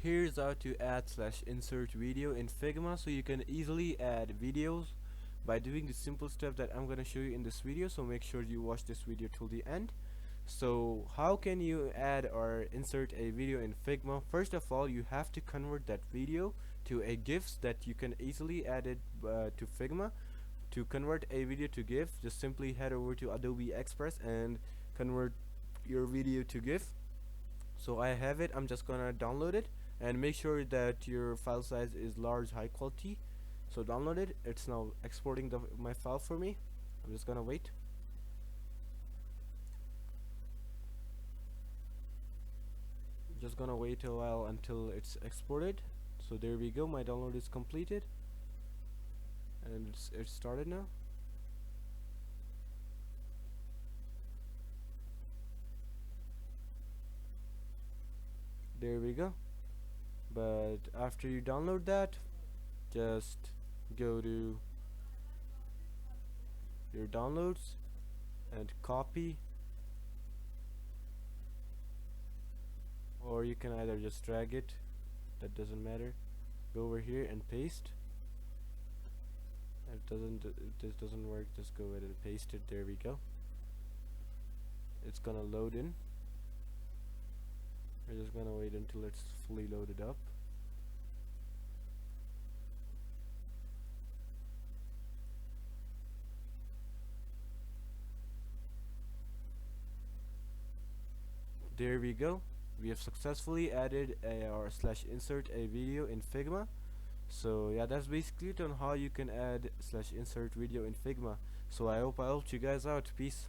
Here's how to add slash insert video in Figma, so you can easily add videos by doing the simple step that I'm gonna show you in this video. So make sure you watch this video till the end. So how can you add or insert a video in Figma? First of all, you have to convert that video to a GIF that you can easily add it to Figma. To convert a video to GIF, just simply head over to Adobe Express and convert your video to GIF. So I have it, I'm just gonna download it, and make sure that your file size is large, high quality. So download it. It's now exporting my file for me. I'm just gonna wait. Just gonna wait a while until it's exported. So there we go, my download is completed and it's started now. There we go. But after you download that, just go to your downloads and copy, or you can either just drag it, that doesn't matter. Go over here and paste. If this doesn't work, just go ahead and paste it. There we go. It's gonna load in. We're just gonna wait until it's fully loaded up. There we go. We have successfully added or slash insert a video in Figma. So yeah, that's basically it on how you can add slash insert video in Figma. So I hope I helped you guys out. Peace.